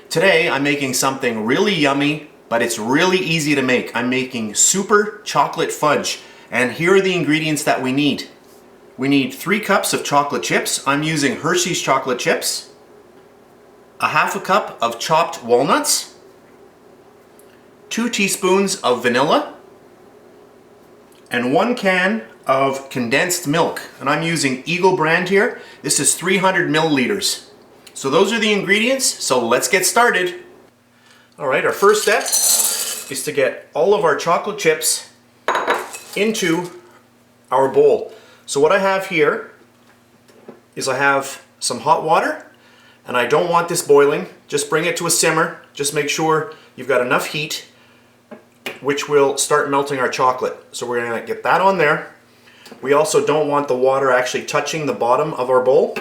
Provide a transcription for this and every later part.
Today I'm making something really yummy, but it's really easy to make. I'm making super chocolate fudge, and here are the ingredients that we need. We need 3 cups of chocolate chips. I'm using Hershey's chocolate chips, a half a cup of chopped walnuts, 2 teaspoons of vanilla, and 1 can of condensed milk. And I'm using Eagle brand here. This is 300 milliliters. So those are the ingredients, so let's get started. Alright, our first step is to get all of our chocolate chips into our bowl. So what I have here is I have some hot water, and I don't want this boiling. Just bring it to a simmer. Just make sure you've got enough heat, which will start melting our chocolate. So we're going to get that on there. We also don't want the water actually touching the bottom of our bowl.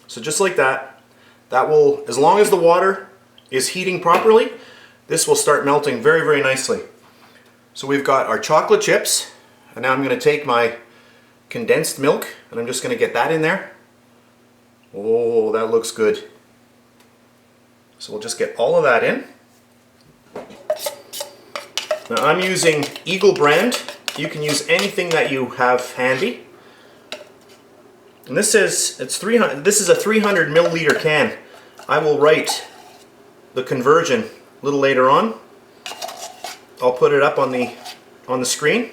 So just like that. That will, as long as the water is heating properly, this will start melting very, very nicely. So we've got our chocolate chips, and now I'm going to take my condensed milk, and I'm just going to get that in there. Oh, that looks good. So we'll just get all of that in. Now I'm using Eagle brand. You can use anything that you have handy. And this is a 300 milliliter can. I will write the conversion a little later on. I'll put it up on the screen.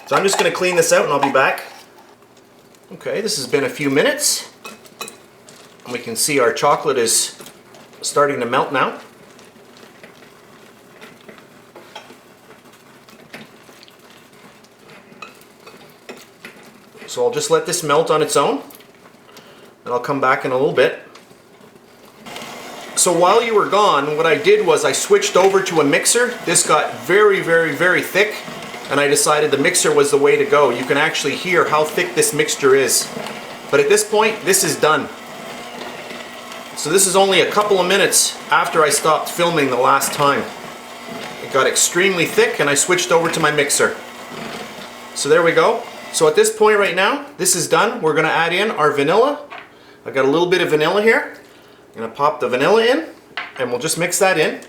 So I'm just going to clean this out and I'll be back. Okay, this has been a few minutes. And we can see our chocolate is starting to melt now. So I'll just let this melt on its own, and I'll come back in a little bit. So while you were gone, what I did was I switched over to a mixer. This got very, very, very thick, and I decided the mixer was the way to go. You can actually hear how thick this mixture is. But at this point, this is done. So this is only a couple of minutes after I stopped filming the last time. It got extremely thick, and I switched over to my mixer. So there we go. So at this point right now, this is done. We're going to add in our vanilla. I've got a little bit of vanilla here. I'm going to pop the vanilla in, and we'll just mix that in.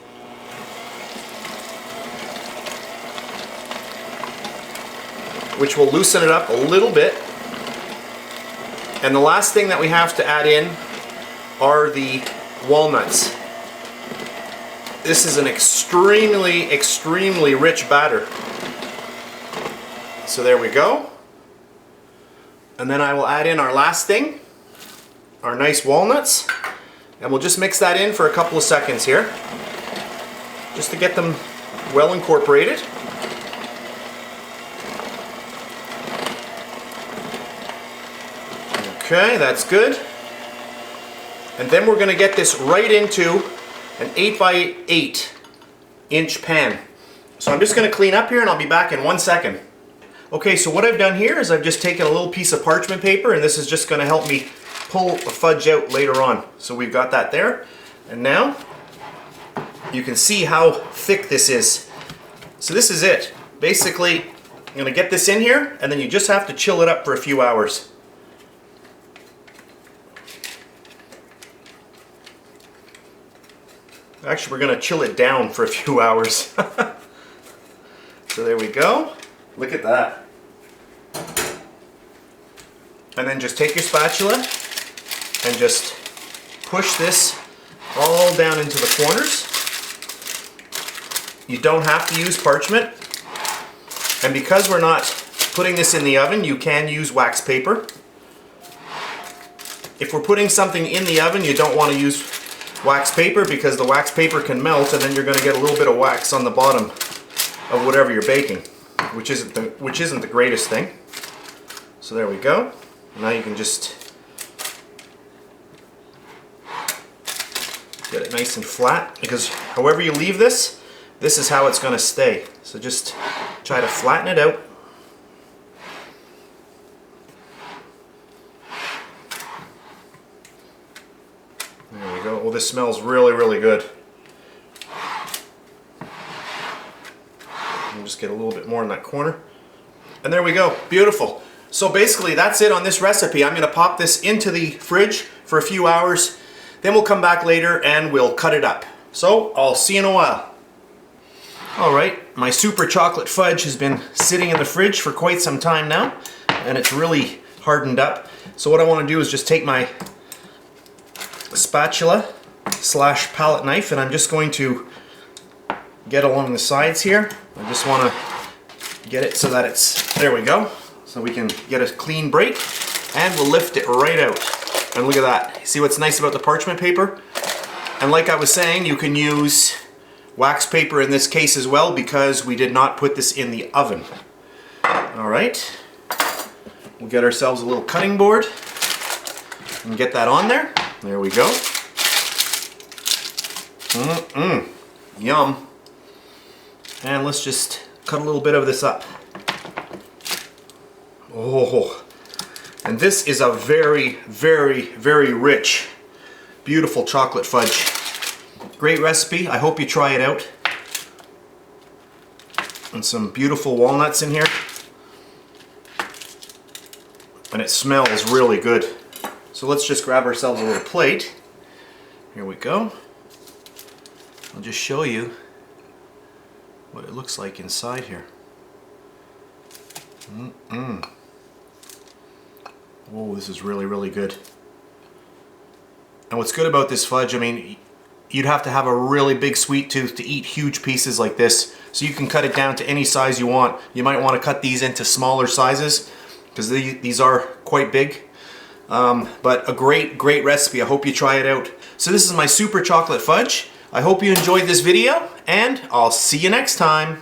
Which will loosen it up a little bit. And the last thing that we have to add in are the walnuts. This is an extremely, extremely rich batter. So there we go. And then I will add in our last thing, our nice walnuts, and we'll just mix that in for a couple of seconds here, just to get them well incorporated. Okay, that's good. And then we're going to get this right into an 8 by 8 inch pan. So I'm just going to clean up here and I'll be back in 1 second. Okay, so what I've done here is I've just taken a little piece of parchment paper, and this is just going to help me pull the fudge out later on. So we've got that there, and now you can see how thick this is. So this is it. Basically, I'm going to get this in here, and then you just have to chill it up for a few hours. Actually, we're going to chill it down for a few hours. So there we go. Look at that. And then just take your spatula and just push this all down into the corners. You don't have to use parchment. And because we're not putting this in the oven, you can use wax paper. If we're putting something in the oven, you don't want to use wax paper because the wax paper can melt, and then you're going to get a little bit of wax on the bottom of whatever you're baking. Which isn't the greatest thing. So there we go. Now you can just get it nice and flat, because however you leave this, this is how it's going to stay. So just try to flatten it out. There we go. Well, this smells really, really good. Just get a little bit more in that corner. And there we go. Beautiful. So basically that's it on this recipe. I'm going to pop this into the fridge for a few hours. Then we'll come back later and we'll cut it up. So I'll see you in a while. Alright, my super chocolate fudge has been sitting in the fridge for quite some time now, and it's really hardened up. So what I want to do is just take my spatula / palette knife, and I'm just going to get along the sides here. I just want to get it so that it's, there we go, so we can get a clean break, and we'll lift it right out. And look at that. See what's nice about the parchment paper? And like I was saying, you can use wax paper in this case as well, because we did not put this in the oven. Alright, we'll get ourselves a little cutting board and get that on there. There we go. Yum. And let's just cut a little bit of this up. Oh, and this is a very, very, very rich, beautiful chocolate fudge. Great recipe. I hope you try it out. And some beautiful walnuts in here. And it smells really good. So let's just grab ourselves a little plate. Here we go. I'll just show you what it looks like inside here. Oh, this is really, really good. And what's good about this fudge, I mean, you'd have to have a really big sweet tooth to eat huge pieces like this. So you can cut it down to any size you want. You might want to cut these into smaller sizes, because these are quite big. But a great, great recipe. I hope you try it out. So this is my super chocolate fudge. I hope you enjoyed this video, and I'll see you next time.